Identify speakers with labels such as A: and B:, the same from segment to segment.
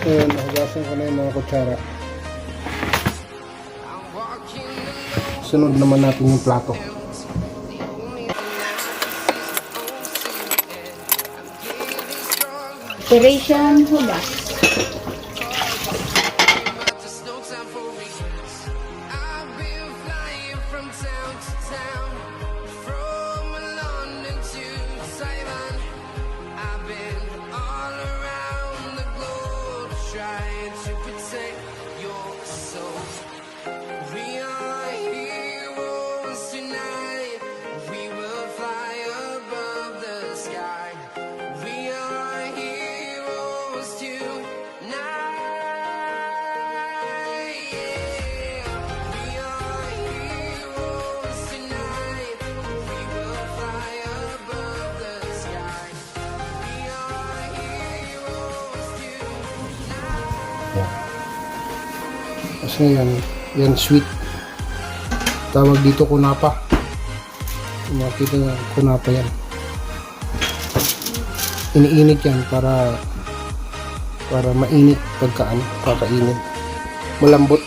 A: Ayan, nahugasan ko na yung mga kutsara. Sunod naman natin yung plato.
B: Operation Hugas.
A: Kasi yan sweet. Tawag dito kunapa. Makita nyo, kunapa yan. Iniinit yan para mainit pagkaan, kakainin. Malambot.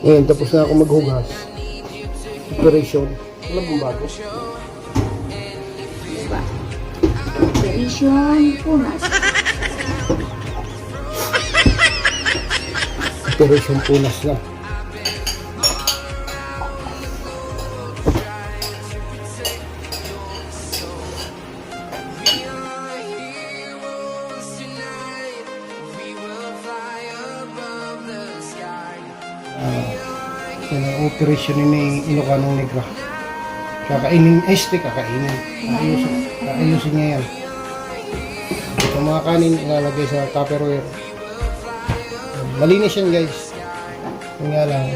A: Ngayon, tapos na ako maghugas. Operation. Wala bang bago?
B: Operation Punas.
A: Operation Punas na. Yan ang operation ni Ilocano Negra. Kakainin, kakainin. Ayusin niya yan. Yung mga kanin ilalagay sa Tupperware. Malinis yan guys. Yung nga lang,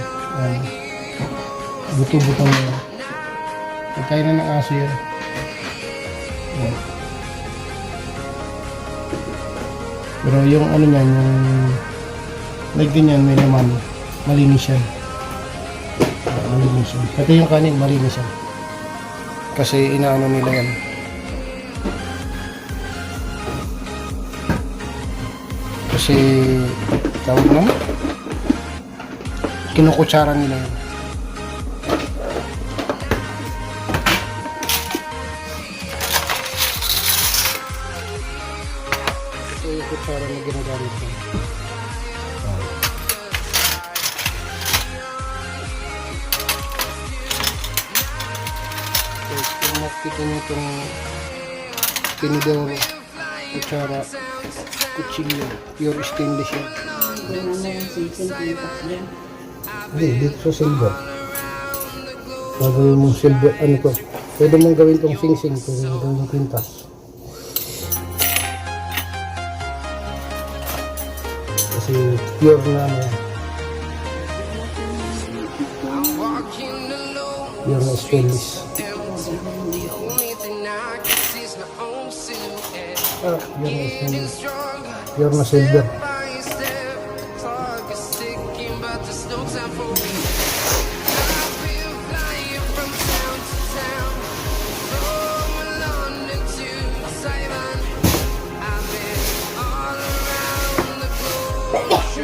A: buto-buto na yan. Pagkain na ng aso yan. Yan. Pero yung ano niyan, yung like ganyan, may naman, malinis yan. Malinis yan. Pati yung kanin, malinis yan. Kasi inaano nila yan. Kasi tawag naman, kinukutsara nila yan. Ito yung kutsara na ginagamit ko. Kung makikita nyo itong tinidor, kutsara, kutsilyo, pure stainless yan. Hindi, dito sa silver. Gagawin mong silver, ano to? Pwede mong gawin tong sing-sing, pwede mong gawin yung pintas. Kasi pure na ano yan. Pure na stainless. Pure na silver.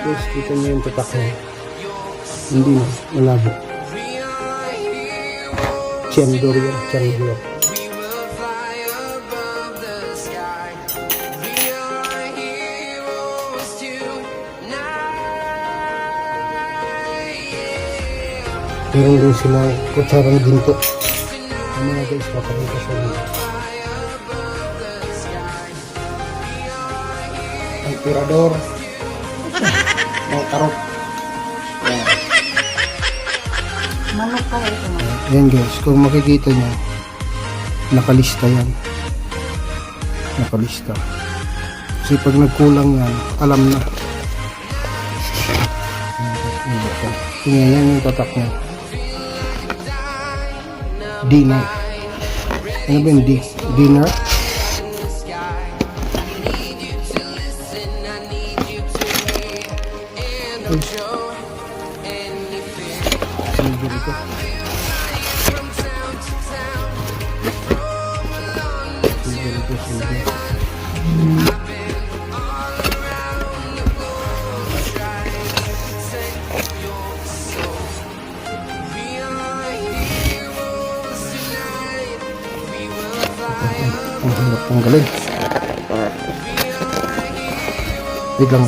A: Guys, kita nyo yung tatak niya. Hindi na, malabo. Chendor yan, chendor. Meron din sila kutsarang ginto. Ang mga guys, papakita sa inyo. Ang tirador. Ang tarot.
B: Manok ka ito.
A: Ayan guys, kung makikita nyo, nakalista yan. Nakalista. Kasi pag nagkulang yan, alam na. Tingnan yan yung tatak niya. Dinner. Ano ba yung dinner? Silver ito. Sige. Ang hirap ang galing. Wait lang.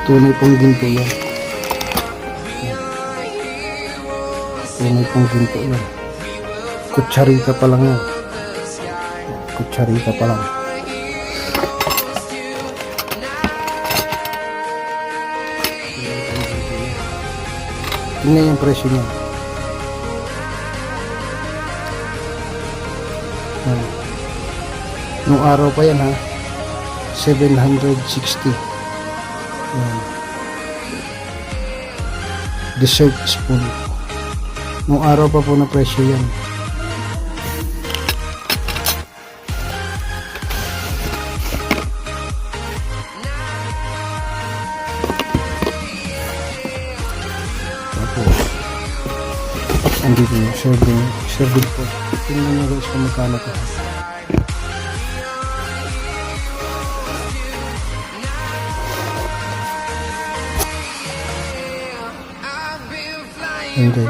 A: Tunay pong ginto yan. Tunay pong ginto yan. Kutsarita pa lang yan. Kutsarita pa lang. Tingnan yung presyo niya. Nung araw pa yan ha, 760. Yan. Dessert spoon. Nung araw pa po na presyo yan. Tapos andito yung serving po. Tingnan nyo guys kung magkano to. Okay.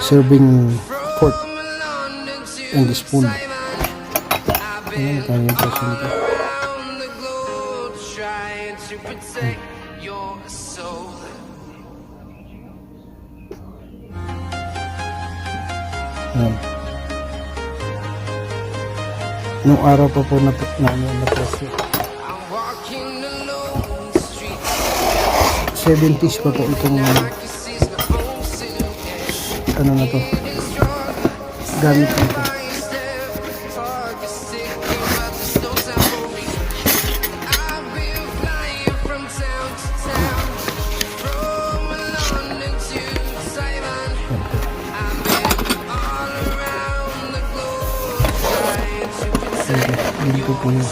A: Serving fork and the spoon. Ayan, kaya yung presyo nito. Ayan. Nung araw pa po na presyo. 70s pa po itong ano na to, gamit nito. Dito po yun.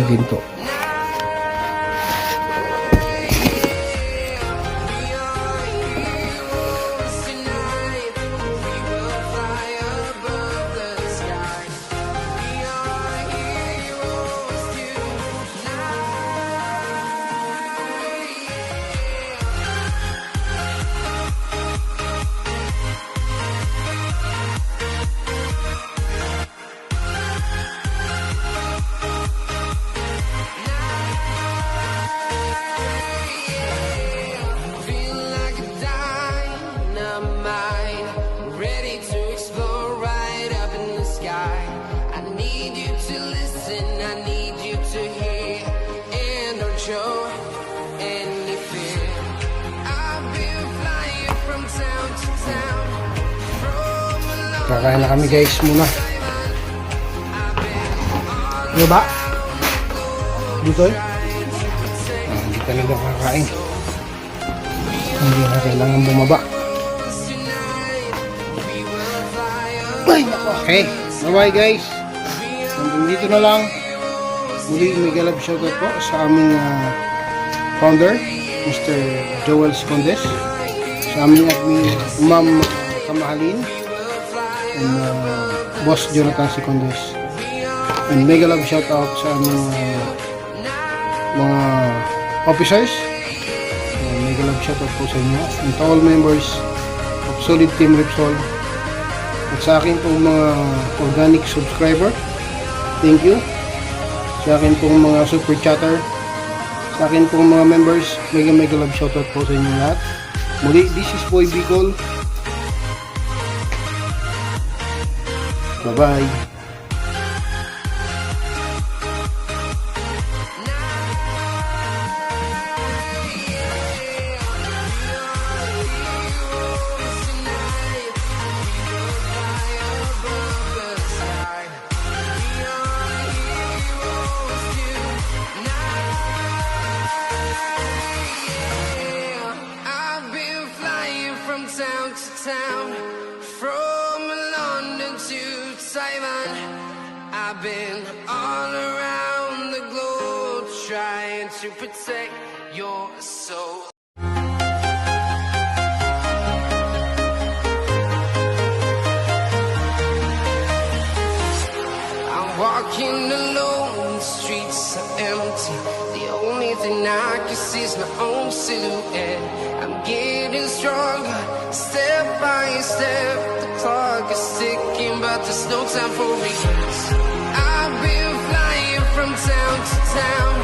A: Ginto. Kakain na kami guys muna. Ano ba? Dito eh? Hindi talaga kakain. Hindi na kailangan bumaba. Okay, bye bye guys. Hanggang dito na lang. Muli mega love shoutout po sa aming founder, Mr. Joel Condes, sa aming admin, Ma'am Kamahalin, and Boss Jonathan Condes. And mega love shoutout sa aming mga officers. Mega love shoutout po sa inyo and to all members of Solid Team Repsol. At sa akin pong mga organic subscriber, thank you. Sa akin pong mga super chatter, sa akin pong mga members, mega love shoutout po sa inyo lahat. Muli, this is Boybicol. Bye bye.
C: I've been all around the globe. to protect your soul. I'm walking alone, the streets are empty. The only thing I can see is my own silhouette. I'm getting stronger, step by step. The clock is ticking, but there's no time for regrets. I've been flying from town to town,